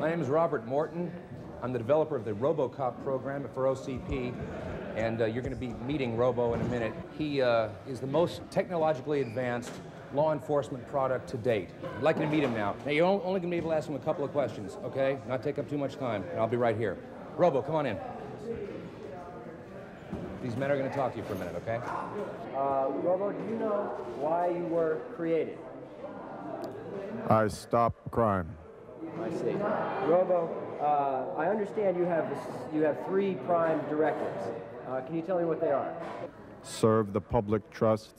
My name is Robert Morton. I'm the developer of the Robocop program for OCP, and you're going to be meeting Robo in a minute. He is the most technologically advanced law enforcement product to date. I'd like you to meet him now. Now, you're only going to be able to ask him a couple of questions, okay? Not take up too much time, and I'll be right here. Robo, come on in. These men are going to talk to you for a minute, okay? Robo, do you know why you were created? I stopped crime. I see. Robo, I understand you have three prime directives. Can you tell me what they are? Serve the public trust.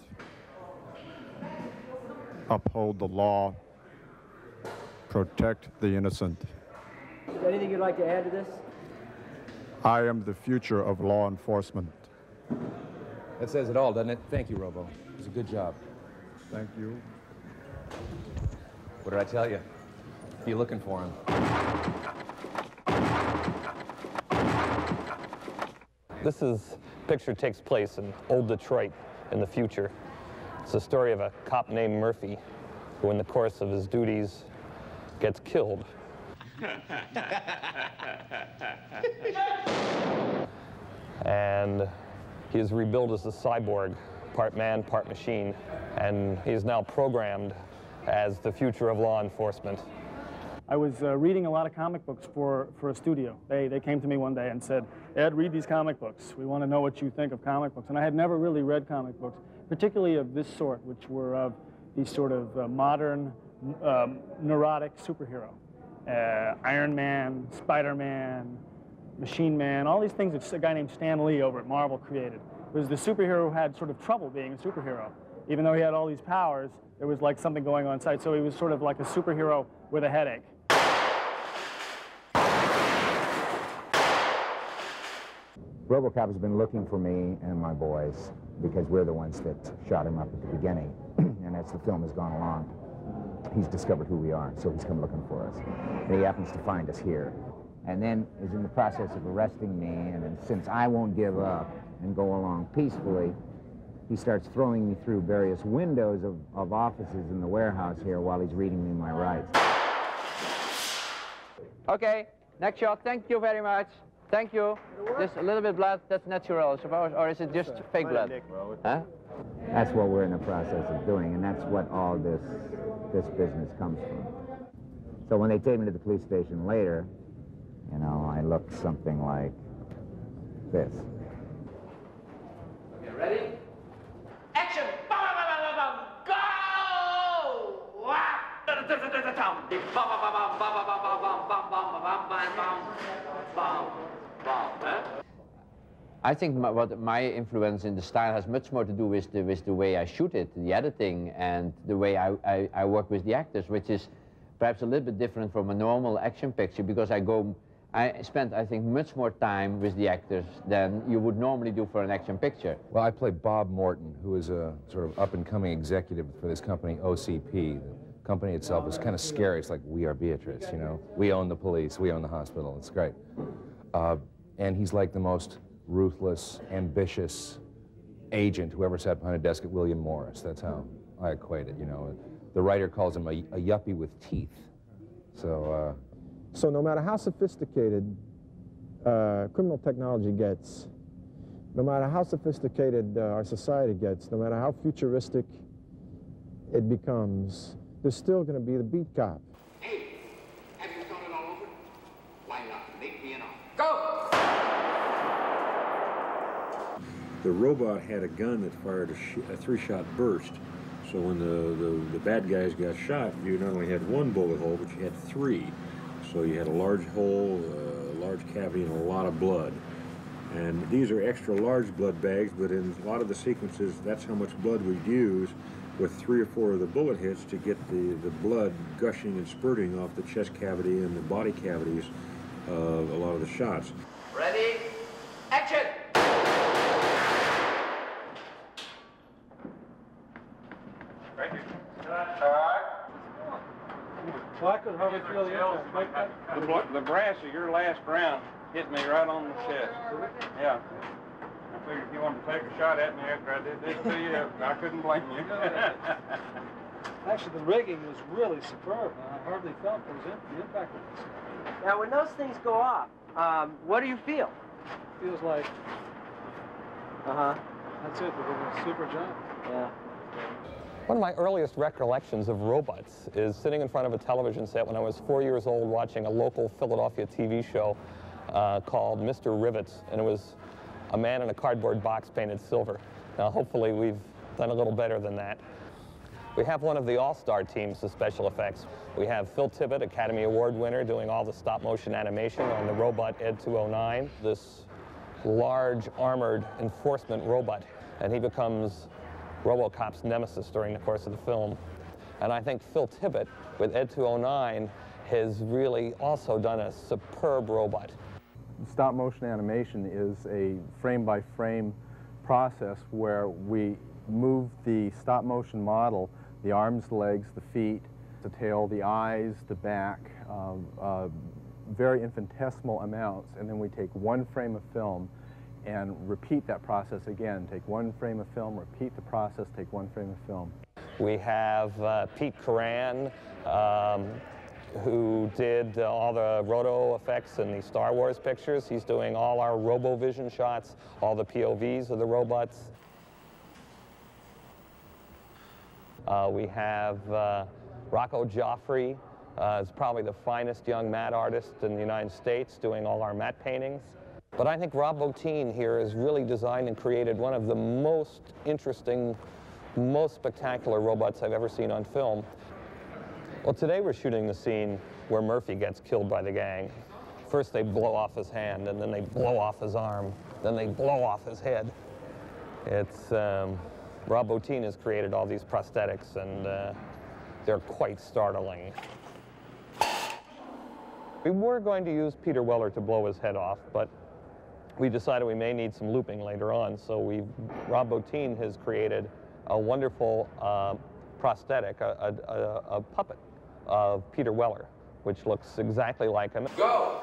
Uphold the law. Protect the innocent. Anything you'd like to add to this? I am the future of law enforcement. That says it all, doesn't it? Thank you, Robo. It was a good job. Thank you. What did I tell you? Be looking for him. This picture takes place in old Detroit in the future. It's the story of a cop named Murphy who, in the course of his duties, gets killed. And he is rebuilt as a cyborg, part man, part machine, and he is now programmed as the future of law enforcement. I was reading a lot of comic books for a studio. They came to me one day and said, Ed, read these comic books. We want to know what you think of comic books. And I had never really read comic books, particularly of this sort, which were of these sort of modern, neurotic superhero. Iron Man, Spider-Man, Machine Man, all these things that a guy named Stan Lee over at Marvel created. It was the superhero who had sort of trouble being a superhero. Even though he had all these powers, there was like something going on inside. So he was sort of like a superhero with a headache. Robocop has been looking for me and my boys because we're the ones that shot him up at the beginning. And as the film has gone along, he's discovered who we are, so he's come looking for us. And he happens to find us here. And then is in the process of arresting me, and then, since I won't give up and go along peacefully, he starts throwing me through various windows of offices in the warehouse here while he's reading me my rights. Okay, next shot. Thank you very much. Thank you. Just a little bit blood, that's natural, I suppose, or is it just fake blood? Huh? That's what we're in the process of doing, and that's what all this business comes from. So when they take me to the police station later, you know, I look something like this. Okay, ready? Action! Bam, bam, bam, bam, bam. Go! I think what my influence in the style has much more to do with the way I shoot it, the editing, and the way I work with the actors, which is perhaps a little bit different from a normal action picture, because I spend, I think, much more time with the actors than you would normally do for an action picture. Well, I play Bob Morton, who is a sort of up-and-coming executive for this company, OCP. The company itself is kind of scary. It's like, we are Beatrice, you know? We own the police, we own the hospital. It's great. And he's like the most ruthless, ambitious agent who ever sat behind a desk at William Morris. That's how I equate it, you know? The writer calls him a yuppie with teeth. So no matter how sophisticated criminal technology gets, no matter how sophisticated our society gets, no matter how futuristic it becomes, there's still going to be the beat cop. Hey, have you thought it all over? Why not? Make me an offer. Go! The robot had a gun that fired a three-shot burst. So when the bad guys got shot, you not only had one bullet hole, but you had three. So you had a large hole, a large cavity, and a lot of blood. And these are extra large blood bags, but in a lot of the sequences, that's how much blood we'd use with 3 or 4 of the bullet hits to get the blood gushing and spurting off the chest cavity and the body cavities of a lot of the shots. Ready? Action! Right here. Well, I could hardly feel the impact. The brass of your last round hit me right on the chest. Yeah. I figured if you wanted to take a shot at me after I did this to you, I couldn't blame you. Actually, the rigging was really superb. I hardly felt the impact of this. Now, when those things go off, what do you feel? It feels like, that's it, we're doing a super job. Yeah. One of my earliest recollections of robots is sitting in front of a television set when I was 4 years old watching a local Philadelphia TV show called Mr. Rivets, and it was a man in a cardboard box painted silver. Now, hopefully we've done a little better than that. We have one of the all-star teams of special effects. We have Phil Tippett, Academy Award winner, doing all the stop-motion animation on the robot Ed 209, this large armored enforcement robot, and he becomes Robocop's nemesis during the course of the film. And I think Phil Tippett, with Ed 209, has really also done a superb robot. Stop-motion animation is a frame-by-frame process where we move the stop-motion model, the arms, the legs, the feet, the tail, the eyes, the back, very infinitesimal amounts, and then we take one frame of film and repeat that process again. Take one frame of film, repeat the process, take one frame of film. We have Pete Coran, who did all the roto effects in the Star Wars pictures. He's doing all our RoboVision shots, all the POVs of the robots. We have Rocco Joffrey, is probably the finest young matte artist in the United States, doing all our matte paintings. But I think Rob Bottin here has really designed and created one of the most interesting, most spectacular robots I've ever seen on film. Well, today we're shooting the scene where Murphy gets killed by the gang. First they blow off his hand, and then they blow off his arm, then they blow off his head. It's, Rob Bottin has created all these prosthetics, and they're quite startling. We were going to use Peter Weller to blow his head off, but we decided we may need some looping later on, so Rob Bottin has created a wonderful prosthetic, a puppet of Peter Weller, which looks exactly like him. Go!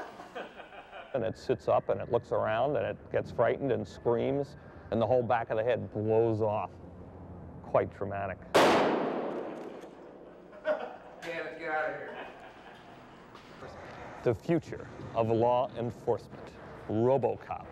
And it sits up and it looks around and it gets frightened and screams, and the whole back of the head blows off. Quite traumatic. Damn it, get out of here. The future of law enforcement, Robocop.